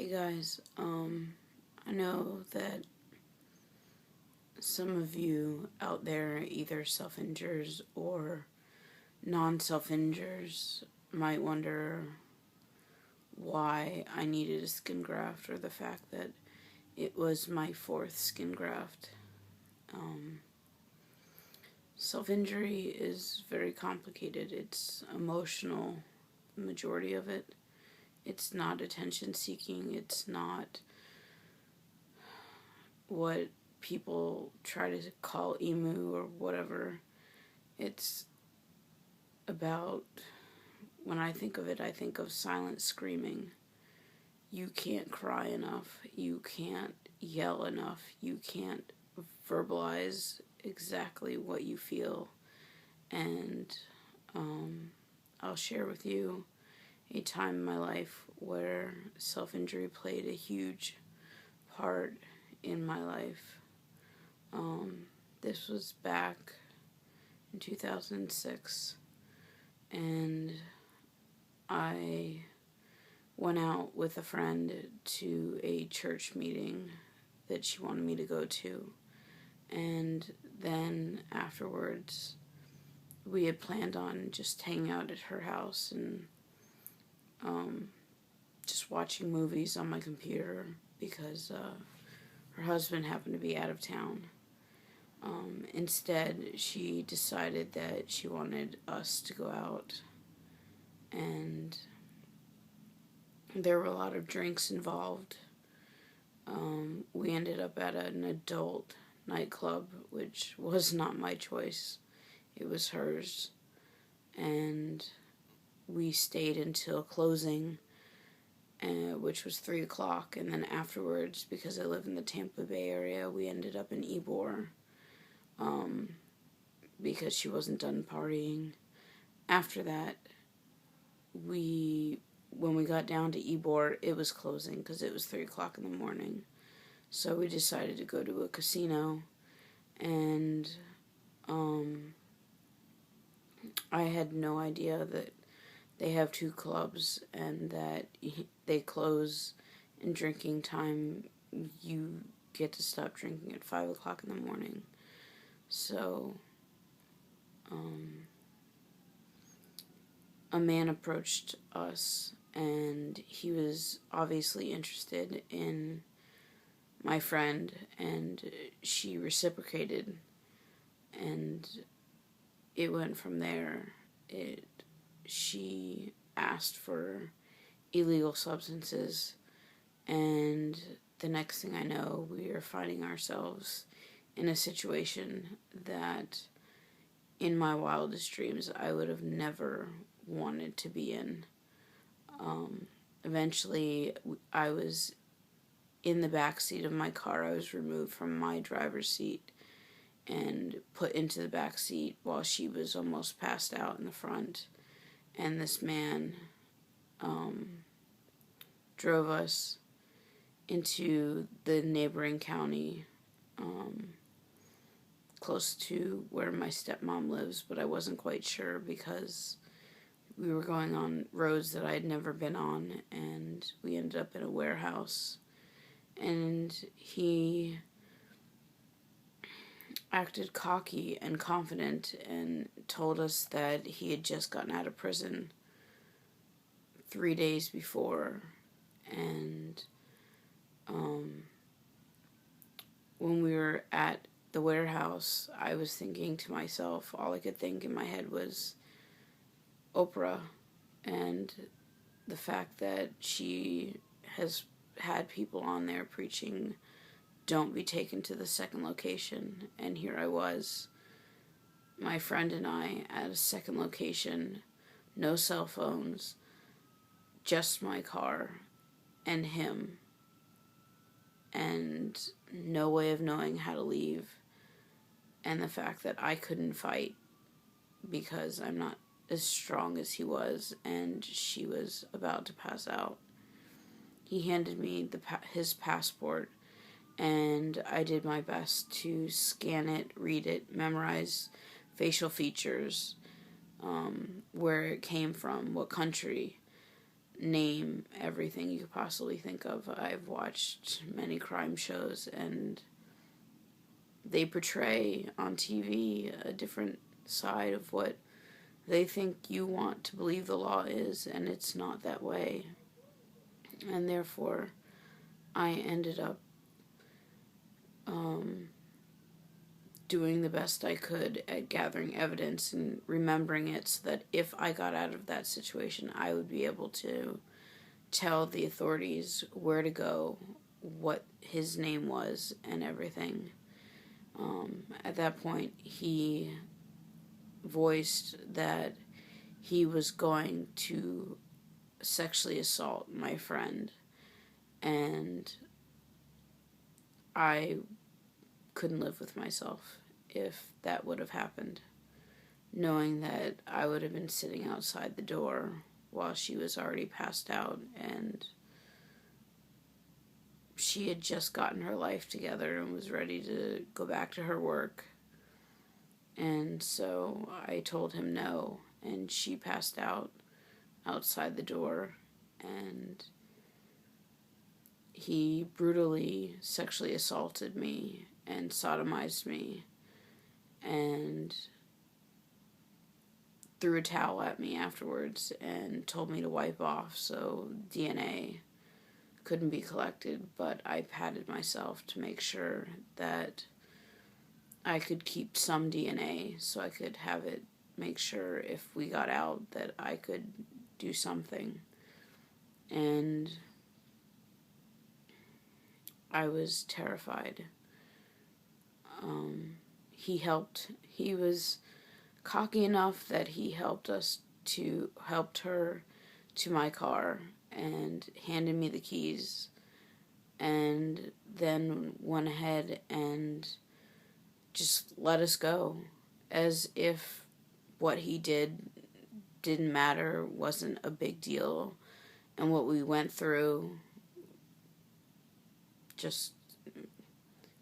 Hey guys, I know that some of you out there, either self-injures or non-self-injures, might wonder why I needed a skin graft, or the fact that it was my fourth skin graft. Self-injury is very complicated. It's emotional, the majority of it. It's not attention-seeking. It's not what people try to call emu or whatever. It's about, when I think of it, I think of silent screaming. You can't cry enough. You can't yell enough. You can't verbalize exactly what you feel. And I'll share with you a time in my life where self-injury played a huge part in my life. This was back in 2006, and I went out with a friend to a church meeting that she wanted me to go to, and then afterwards we had planned on just hanging out at her house and just watching movies on my computer because her husband happened to be out of town. Instead, she decided that she wanted us to go out, and there were a lot of drinks involved. We ended up at an adult nightclub, which was not my choice. It was hers. And we stayed until closing, which was 3 o'clock. And then afterwards, because I live in the Tampa Bay area, we ended up in Ybor, because she wasn't done partying. After that, when we got down to Ybor, it was closing because it was 3 o'clock in the morning. So we decided to go to a casino, and I had no idea that they have 2 clubs and that they close in drinking time. You get to stop drinking at 5 o'clock in the morning. So a man approached us, and he was obviously interested in my friend, and she reciprocated, and it went from there. She asked for illegal substances, and the next thing I know, we are finding ourselves in a situation that in my wildest dreams I would have never wanted to be in. Eventually, I was in the back seat of my car. I was removed from my driver's seat and put into the back seat while she was almost passed out in the front. And this man drove us into the neighboring county, close to where my stepmom lives, but I wasn't quite sure because we were going on roads that I had never been on, and we ended up in a warehouse. And he acted cocky and confident and told us that he had just gotten out of prison 3 days before. And when we were at the warehouse, I was thinking to myself, all I could think in my head was Oprah, and the fact that she has had people on there preaching, don't be taken to the second location. And here I was, my friend and I, at a second location, no cell phones, just my car and him, and no way of knowing how to leave. And the fact that I couldn't fight because I'm not as strong as he was, and she was about to pass out. He handed me his passport, and I did my best to scan it, read it, memorize facial features, where it came from, what country. name everything you could possibly think of. I've watched many crime shows, and they portray on TV a different side of what they think you want to believe the law is, and it's not that way. And therefore, I ended up doing the best I could at gathering evidence and remembering it, so that if I got out of that situation, I would be able to tell the authorities where to go, what his name was, and everything. At that point, he voiced that he was going to sexually assault my friend, and I couldn't live with myself if that would have happened, knowing that I would have been sitting outside the door while she was already passed out, and she had just gotten her life together and was ready to go back to her work. And so I told him no, and she passed out outside the door, and he brutally sexually assaulted me and sodomized me and threw a towel at me afterwards and told me to wipe off so DNA couldn't be collected. But I patted myself to make sure that I could keep some DNA so I could have it, make sure if we got out that I could do something. And I was terrified. He helped. He was cocky enough that he helped her to my car and handed me the keys, and then went ahead and just let us go, as if what he didn't matter, wasn't a big deal, and what we went through,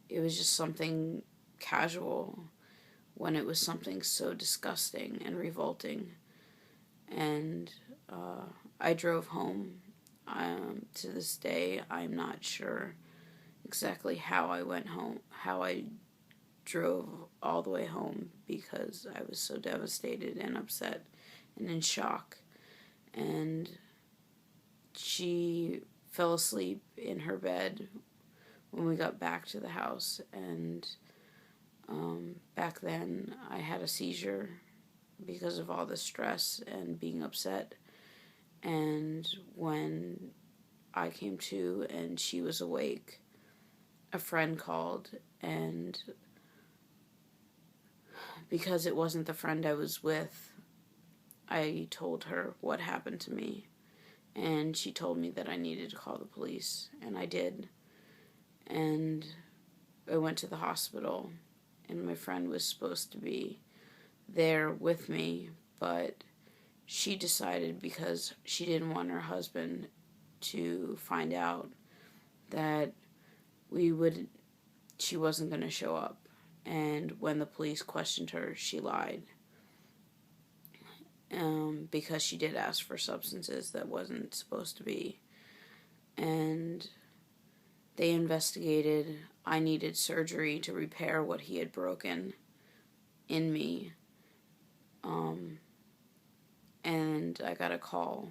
it was just something casual, when it was something so disgusting and revolting. And I drove home. To this day, I'm not sure exactly how I went home, how I drove all the way home, because I was so devastated and upset and in shock. And she fell asleep in her bed when we got back to the house, and back then I had a seizure because of all the stress and being upset. And when I came to and she was awake, a friend called, and because it wasn't the friend I was with, I told her what happened to me, and she told me that I needed to call the police, and I did. And I went to the hospital, and my friend was supposed to be there with me, but she decided, because she didn't want her husband to find out, that she wasn't going to show up. And when the police questioned her, she lied, because she did ask for substances that wasn't supposed to be. And they investigated. I needed surgery to repair what he had broken in me. And I got a call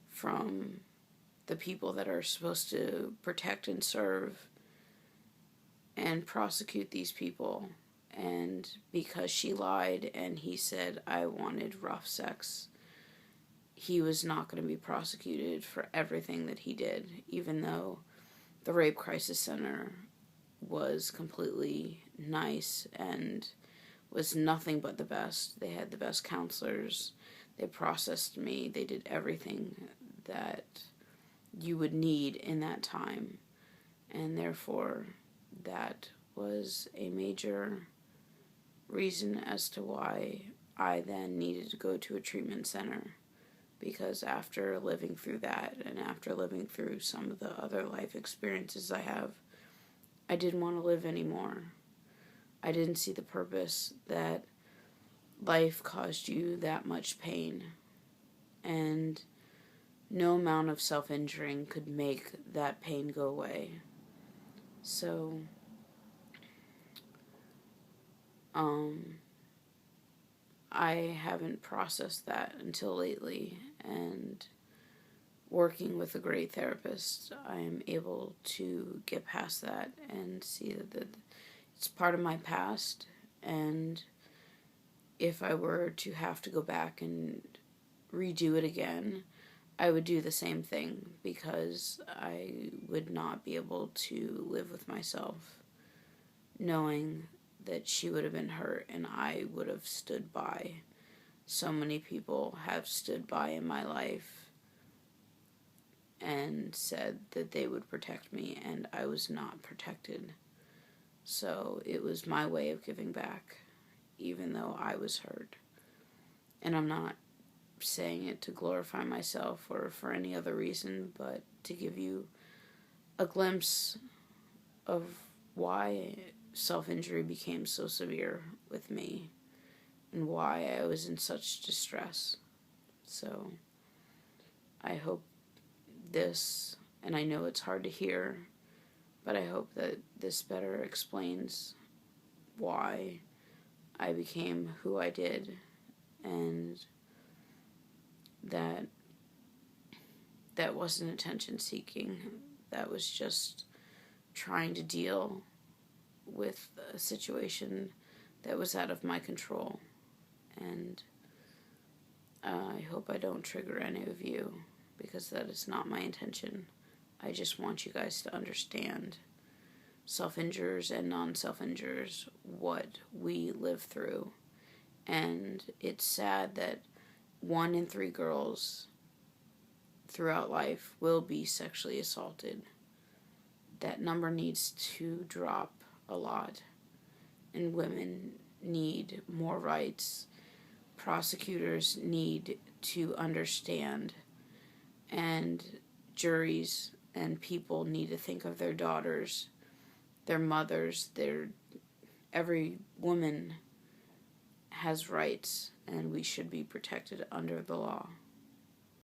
from the people that are supposed to protect and serve and prosecute these people. And because she lied and he said I wanted rough sex, he was not going to be prosecuted for everything that he did, even though the Rape Crisis Center was completely nice and was nothing but the best. They had the best counselors. They processed me. They did everything that you would need in that time. And therefore, that was a major reason as to why I then needed to go to a treatment center. Because after living through that, and after living through some of the other life experiences I have, I didn't want to live anymore. I didn't see the purpose that life caused you that much pain. And no amount of self-injuring could make that pain go away. So, I haven't processed that until lately, and working with a great therapist, I am able to get past that and see that it's part of my past, and if I were to have to go back and redo it again, I would do the same thing, because I would not be able to live with myself knowing that she would have been hurt and I would have stood by. So many people have stood by in my life and said that they would protect me, and I was not protected. So it was my way of giving back, even though I was hurt. And I'm not saying it to glorify myself or for any other reason, but to give you a glimpse of why self-injury became so severe with me and why I was in such distress. So I hope this, and I know it's hard to hear, but I hope that this better explains why I became who I did, and that wasn't attention seeking. That was just trying to deal with a situation that was out of my control. And I hope I don't trigger any of you, because that is not my intention. I just want you guys to understand, self-injurers and non-self-injurers, what we live through. And it's sad that 1 in 3 girls throughout life will be sexually assaulted. That number needs to drop a lot, and women need more rights. Prosecutors need to understand, and juries and people need to think of their daughters, their mothers, every woman has rights, and we should be protected under the law.